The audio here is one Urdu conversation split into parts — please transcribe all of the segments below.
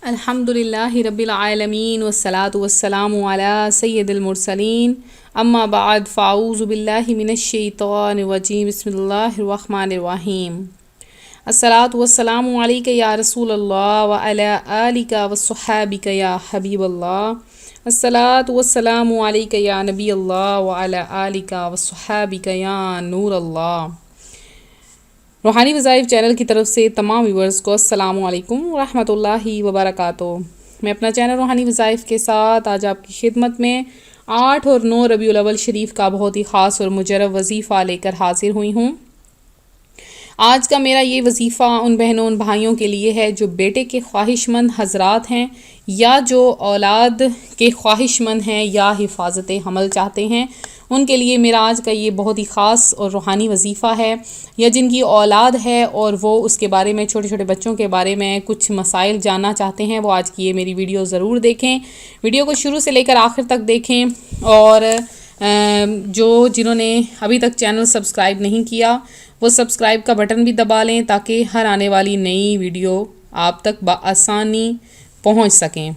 الحمد للہ رب العالمین والصلاة والسلام علی سید المرسلین اما بعد فاعوذ باللہ من الشیطان الرجیم بسم اللہ الرحمن الرحیم الصلاة والسلام علیک یا رسول اللہ وعلی آلک وصحابک یا حبیب اللہ الصلاة والسلام علیک یا نبی اللہ وعلی آلک وصحابک یا نور اللہ۔ روحانی وظائف چینل کی طرف سے تمام ویورز کو السلام علیکم ورحمۃ اللہ وبرکاتہ۔ میں اپنا چینل روحانی وظائف کے ساتھ آج آپ کی خدمت میں 8 اور 9 ربیع الاول شریف کا بہت ہی خاص اور مجرب وظیفہ لے کر حاضر ہوئی ہوں۔ آج کا میرا یہ وظیفہ ان بہنوں ان بھائیوں کے لیے ہے جو بیٹے کے خواہش مند حضرات ہیں یا جو اولاد کے خواہش مند ہیں یا حفاظت حمل چاہتے ہیں، ان کے لیے میرا آج کا یہ بہت ہی خاص اور روحانی وظیفہ ہے، یا جن کی اولاد ہے اور وہ اس کے بارے میں چھوٹے چھوٹے بچوں کے بارے میں کچھ مسائل جاننا چاہتے ہیں، وہ آج کی یہ میری ویڈیو ضرور دیکھیں۔ ویڈیو کو شروع سے لے کر آخر تک دیکھیں، اور جنہوں نے ابھی تک چینل سبسکرائب نہیں کیا وہ سبسکرائب کا بٹن بھی دبا لیں تاکہ ہر آنے والی نئی ویڈیو آپ تک بآسانی پہنچ سکیں۔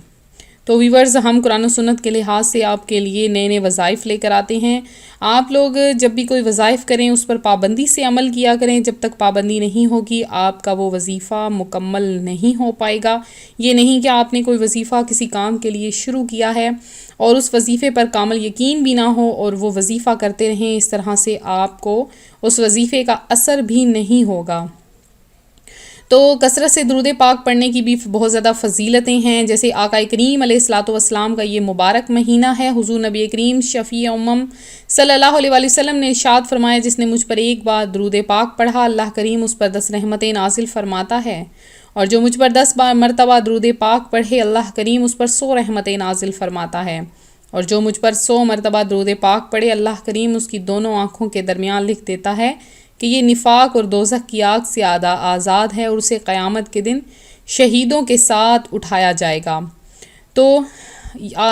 تو ویورز، ہم قرآن و سنت کے لحاظ سے آپ کے لیے نئے نئے وظائف لے کر آتے ہیں۔ آپ لوگ جب بھی کوئی وظائف کریں اس پر پابندی سے عمل کیا کریں، جب تک پابندی نہیں ہوگی آپ کا وہ وظیفہ مکمل نہیں ہو پائے گا۔ یہ نہیں کہ آپ نے کوئی وظیفہ کسی کام کے لیے شروع کیا ہے اور اس وظیفے پر کامل یقین بھی نہ ہو اور وہ وظیفہ کرتے رہیں، اس طرح سے آپ کو اس وظیفے کا اثر بھی نہیں ہوگا۔ تو کثرت سے درود پاک پڑھنے کی بھی بہت زیادہ فضیلتیں ہیں، جیسے آقا کریم علیہ الصلاۃ والسلام کا یہ مبارک مہینہ ہے۔ حضور نبی کریم شفیع امم صلی اللہ علیہ وآلہ وسلم نے ارشاد فرمایا، جس نے مجھ پر ایک بار درود پاک پڑھا اللہ کریم اس پر 10 رحمتیں نازل فرماتا ہے، اور جو مجھ پر 10 مرتبہ درود پاک پڑھے اللہ کریم اس پر 100 رحمتیں نازل فرماتا ہے، اور جو مجھ پر 100 مرتبہ درود پاک پڑھے اللہ کریم اس کی دونوں آنکھوں کے درمیان لکھ دیتا ہے کہ یہ نفاق اور دوزخ کی آگ سے آزاد ہے، اور اسے قیامت کے دن شہیدوں کے ساتھ اٹھایا جائے گا۔ تو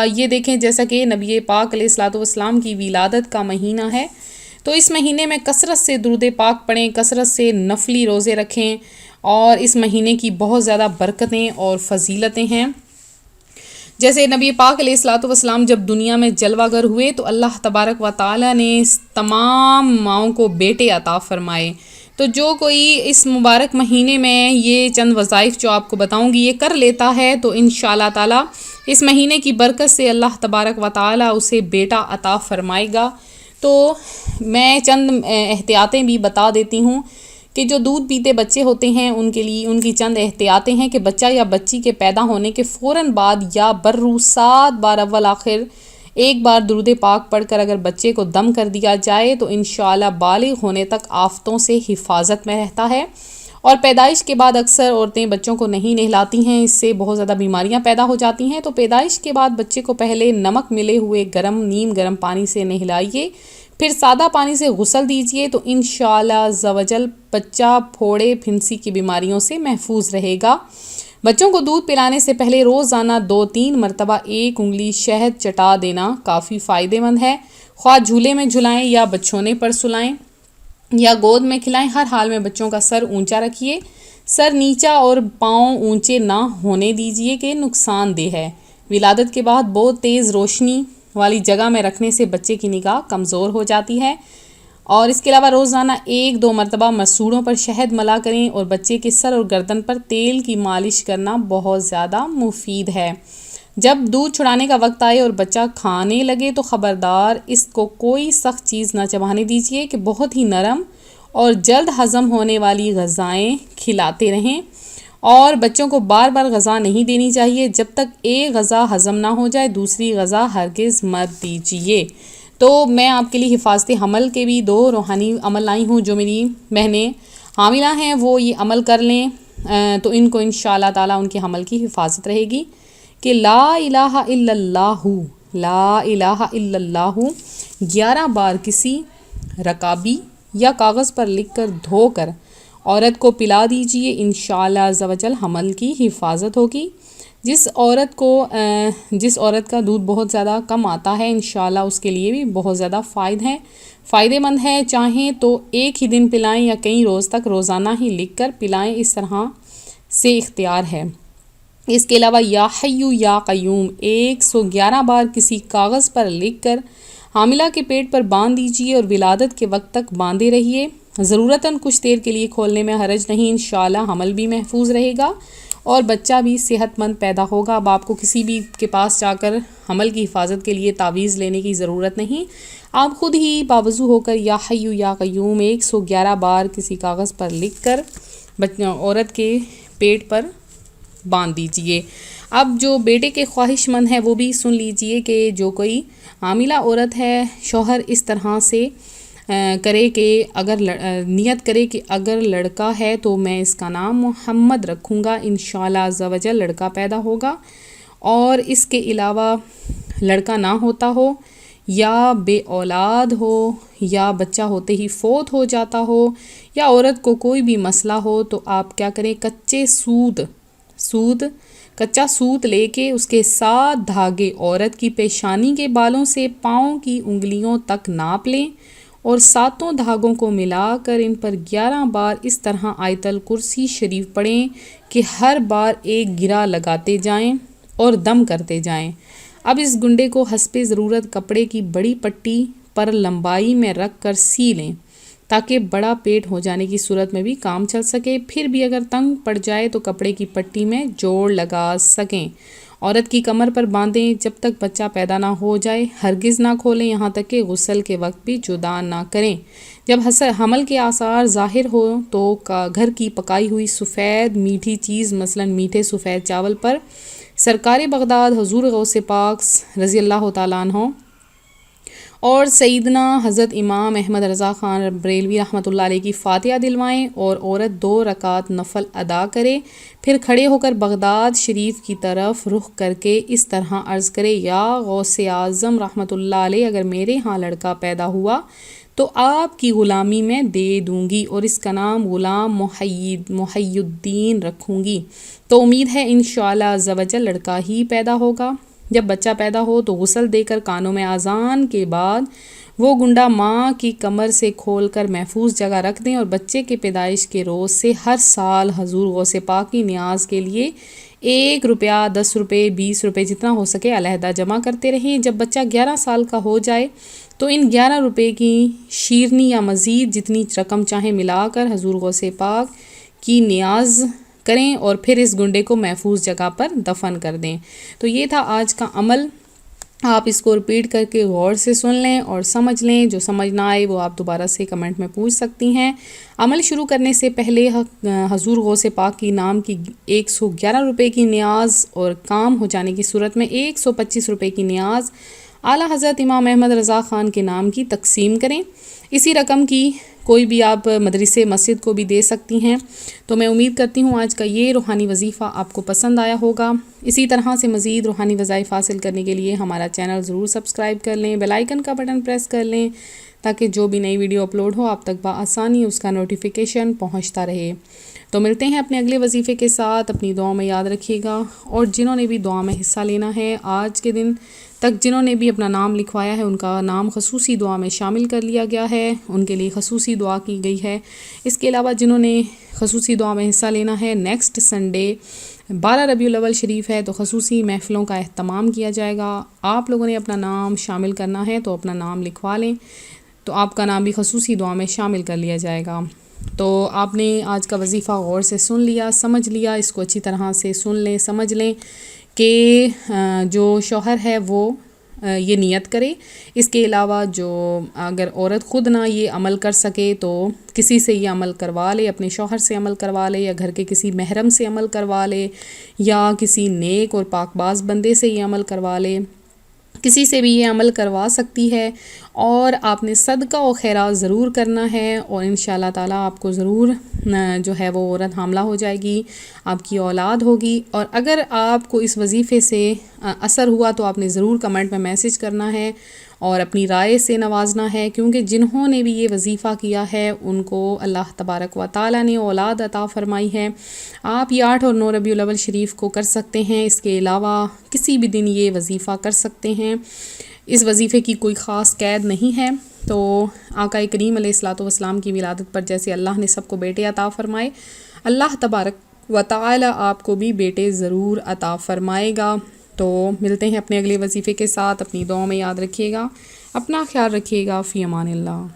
یہ دیکھیں، جیسا کہ نبی پاک علیہ الصلاۃ والسلام کی ولادت کا مہینہ ہے، تو اس مہینے میں کثرت سے درود پاک پڑھیں، کثرت سے نفلی روزے رکھیں، اور اس مہینے کی بہت زیادہ برکتیں اور فضیلتیں ہیں۔ جیسے نبی پاک علیہ الصلاۃ والسلام جب دنیا میں جلوہ گر ہوئے تو اللہ تبارک و تعالیٰ نے تمام ماؤں کو بیٹے عطا فرمائے۔ تو جو کوئی اس مبارک مہینے میں یہ چند وظائف جو آپ کو بتاؤں گی یہ کر لیتا ہے تو انشاءاللہ تعالیٰ اس مہینے کی برکت سے اللہ تبارک و تعالیٰ اسے بیٹا عطا فرمائے گا۔ تو میں چند احتیاطیں بھی بتا دیتی ہوں کہ جو دودھ پیتے بچے ہوتے ہیں ان کے لیے ان کی چند احتیاطیں ہیں کہ بچہ یا بچی کے پیدا ہونے کے فوراً بعد یا برو 7 بار اول آخر ایک بار درود پاک پڑھ کر اگر بچے کو دم کر دیا جائے تو انشاءاللہ بالغ ہونے تک آفتوں سے حفاظت میں رہتا ہے۔ اور پیدائش کے بعد اکثر عورتیں بچوں کو نہیں نہلاتی ہیں، اس سے بہت زیادہ بیماریاں پیدا ہو جاتی ہیں، تو پیدائش کے بعد بچے کو پہلے نمک ملے ہوئے نیم گرم پانی سے نہلائیے، پھر سادہ پانی سے غسل دیجئے، تو انشاءاللہ عز و جل بچہ پھوڑے پھنسی کی بیماریوں سے محفوظ رہے گا۔ بچوں کو دودھ پلانے سے پہلے روزانہ 2-3 مرتبہ 1 انگلی شہد چٹا دینا کافی فائدہ مند ہے، خواہ جھولے میں جھلائیں یا بچھونے پر سلائیں یا گود میں کھلائیں، ہر حال میں بچوں کا سر اونچا رکھیے، سر نیچا اور پاؤں اونچے نہ ہونے دیجئے کہ نقصان دہ ہے۔ ولادت کے بعد بہت تیز روشنی والی جگہ میں رکھنے سے بچے کی نگاہ کمزور ہو جاتی ہے، اور اس کے علاوہ روزانہ 1-2 مرتبہ مسوڑوں پر شہد ملا کریں، اور بچے کے سر اور گردن پر تیل کی مالش کرنا بہت زیادہ مفید ہے۔ جب دودھ چھڑانے کا وقت آئے اور بچہ کھانے لگے تو خبردار اس کو کوئی سخت چیز نہ چبانے دیجیے کہ بہت ہی نرم اور جلد ہضم ہونے والی غذائیں کھلاتے رہیں، اور بچوں کو بار بار غذا نہیں دینی چاہیے، جب تک ایک غذا ہضم نہ ہو جائے دوسری غذا ہرگز مت دیجیے۔ تو میں آپ کے لیے حفاظت حمل کے بھی 2 روحانی عمل لائی ہوں، جو میری بہنیں حاملہ ہیں وہ یہ عمل کر لیں تو ان کو انشاءاللہ تعالیٰ ان کے حمل کی حفاظت رہے گی کہ لا الہ الا اللہ، لا الہ الا اللہ 11 بار کسی رکابی یا کاغذ پر لکھ کر دھو کر عورت کو پلا دیجئے، انشاءاللہ عز و جل حمل کی حفاظت ہوگی۔ جس عورت کا دودھ بہت زیادہ کم آتا ہے انشاءاللہ اس کے لیے بھی بہت زیادہ فائدہ مند ہے، چاہیں تو ایک ہی دن پلائیں یا کئی روز تک روزانہ ہی لکھ کر پلائیں، اس طرح سے اختیار ہے۔ اس کے علاوہ یا حیو یا قیوم 111 بار کسی کاغذ پر لکھ کر حاملہ کے پیٹ پر باندھ دیجیے اور ولادت کے وقت تک باندھے رہیے. ضرورتاً کچھ دیر کے لیے کھولنے میں حرج نہیں، انشاءاللہ حمل بھی محفوظ رہے گا اور بچہ بھی صحت مند پیدا ہوگا. اب آپ کو کسی بھی کے پاس جا کر حمل کی حفاظت کے لیے تعویذ لینے کی ضرورت نہیں. آپ خود ہی باوضو ہو کر یا حیو یا قیوم 111 بار کسی کاغذ پر لکھ کر عورت کے پیٹ پر باندھ دیجئے. اب جو بیٹے کے خواہش مند ہیں وہ بھی سن لیجئے کہ جو کوئی حاملہ عورت ہے، شوہر اس طرح سے کرے کہ اگر نیت کرے کہ اگر لڑکا ہے تو میں اس کا نام محمد رکھوں گا، انشاءاللہ عز و جل لڑکا پیدا ہوگا. اور اس کے علاوہ لڑکا نہ ہوتا ہو یا بے اولاد ہو یا بچہ ہوتے ہی فوت ہو جاتا ہو یا عورت کو کوئی بھی مسئلہ ہو تو آپ کیا کریں، کچا سوت لے کے اس کے 7 دھاگے عورت کی پیشانی کے بالوں سے پاؤں کی انگلیوں تک ناپ لیں اور 7 دھاگوں کو ملا کر ان پر 11 بار اس طرح آیت الکرسی شریف پڑھیں کہ ہر بار ایک گرہ لگاتے جائیں اور دم کرتے جائیں. اب اس گنڈے کو حسب ضرورت کپڑے کی بڑی پٹی پر لمبائی میں رکھ کر سی لیں تاکہ بڑا پیٹ ہو جانے کی صورت میں بھی کام چل سکے. پھر بھی اگر تنگ پڑ جائے تو کپڑے کی پٹی میں جوڑ لگا سکیں. عورت کی کمر پر باندھیں جب تک بچہ پیدا نہ ہو جائے. ہرگز نہ کھولیں یہاں تک کہ غسل کے وقت بھی جدا نہ کریں. جب حمل کے آثار ظاہر ہو تو گھر کی پکائی ہوئی سفید میٹھی چیز مثلا میٹھے سفید چاول پر سرکار بغداد حضور غوث پاک رضی اللہ تعالیٰ عنہ اور سیدنا حضرت امام احمد رضا خان بریلوی رحمۃ اللہ علیہ کی فاتحہ دلوائیں اور عورت 2 رکعت نفل ادا کرے. پھر کھڑے ہو کر بغداد شریف کی طرف رخ کر کے اس طرح عرض کرے، یا غوث اعظم رحمۃ اللہ علیہ، اگر میرے ہاں لڑکا پیدا ہوا تو آپ کی غلامی میں دے دوں گی اور اس کا نام غلام محی الدین رکھوں گی. تو امید ہے انشاءاللہ عز و جل لڑکا ہی پیدا ہوگا. جب بچہ پیدا ہو تو غسل دے کر کانوں میں اذان کے بعد وہ گنڈا ماں کی کمر سے کھول کر محفوظ جگہ رکھ دیں اور بچے کے پیدائش کے روز سے ہر سال حضور غوث پاک کی نیاز کے لیے 1 روپیہ، 10 روپے، 20 روپے جتنا ہو سکے علیحدہ جمع کرتے رہیں. جب بچہ 11 سال کا ہو جائے تو ان 11 روپے کی شیرنی یا مزید جتنی رقم چاہیں ملا کر حضور غوث پاک کی نیاز کریں اور پھر اس گنڈے کو محفوظ جگہ پر دفن کر دیں. تو یہ تھا آج کا عمل. آپ اس کو رپیٹ کر کے غور سے سن لیں اور سمجھ لیں. جو سمجھ نہ آئے وہ آپ دوبارہ سے کمنٹ میں پوچھ سکتی ہیں. عمل شروع کرنے سے پہلے حضور غوث پاک کی نام کی 111 روپے کی نیاز اور کام ہو جانے کی صورت میں 125 روپے کی نیاز اعلیٰ حضرت امام احمد رضا خان کے نام کی تقسیم کریں. اسی رقم کی کوئی بھی آپ مدرسے مسجد کو بھی دے سکتی ہیں. تو میں امید کرتی ہوں آج کا یہ روحانی وظیفہ آپ کو پسند آیا ہوگا. اسی طرح سے مزید روحانی وظائف حاصل کرنے کے لیے ہمارا چینل ضرور سبسکرائب کر لیں، بیل آئیکن کا بٹن پریس کر لیں تاکہ جو بھی نئی ویڈیو اپلوڈ ہو آپ تک بآسانی اس کا نوٹیفیکیشن پہنچتا رہے. تو ملتے ہیں اپنے اگلے وظیفے کے ساتھ. اپنی دعاؤں میں یاد رکھیے گا اور جنہوں نے بھی دعا میں حصہ لینا ہے آج کے دن تک جنہوں نے بھی اپنا نام لکھوایا ہے ان کا نام خصوصی دعا میں شامل کر لیا گیا ہے، ان کے لیے خصوصی دعا کی گئی ہے. اس کے علاوہ جنہوں نے خصوصی دعا میں حصہ لینا ہے نیکسٹ سنڈے 12 ربیع الاول شریف ہے تو خصوصی محفلوں کا اہتمام کیا جائے گا. آپ لوگوں نے اپنا نام شامل کرنا ہے تو اپنا نام لکھوا لیں تو آپ کا نام بھی خصوصی دعا میں شامل کر لیا جائے گا. تو آپ نے آج کا وظیفہ غور سے سن لیا، سمجھ لیا. اس کو اچھی طرح سے سن لیں، سمجھ لیں کہ جو شوہر ہے وہ یہ نیت کرے. اس کے علاوہ جو اگر عورت خود نہ یہ عمل کر سکے تو کسی سے یہ عمل کروا لے، اپنے شوہر سے عمل کروا لے یا گھر کے کسی محرم سے عمل کروا لے یا کسی نیک اور پاک باز بندے سے یہ عمل کروا لے. کسی سے بھی یہ عمل کروا سکتی ہے اور آپ نے صدقہ و خیرات ضرور کرنا ہے اور انشاءاللہ تعالیٰ آپ کو ضرور جو ہے وہ عورت حاملہ ہو جائے گی، آپ کی اولاد ہوگی. اور اگر آپ کو اس وظیفے سے اثر ہوا تو آپ نے ضرور کمنٹ میں میسج کرنا ہے اور اپنی رائے سے نوازنا ہے، کیونکہ جنہوں نے بھی یہ وظیفہ کیا ہے ان کو اللہ تبارک و تعالیٰ نے اولاد عطا فرمائی ہے. آپ یہ 8 اور 9 ربیع الاول شریف کو کر سکتے ہیں. اس کے علاوہ کسی بھی دن یہ وظیفہ کر سکتے ہیں. اس وظیفے کی کوئی خاص قید نہیں ہے. تو آقا کریم علیہ الصلوۃ والسلام کی ولادت پر جیسے اللہ نے سب کو بیٹے عطا فرمائے، اللہ تبارک و تعالی آپ کو بھی بیٹے ضرور عطا فرمائے گا۔ تو ملتے ہیں اپنے اگلے وظیفے کے ساتھ، اپنی دعاؤں میں یاد رکھیے گا، اپنا خیال رکھیے گا، فی امان اللہ۔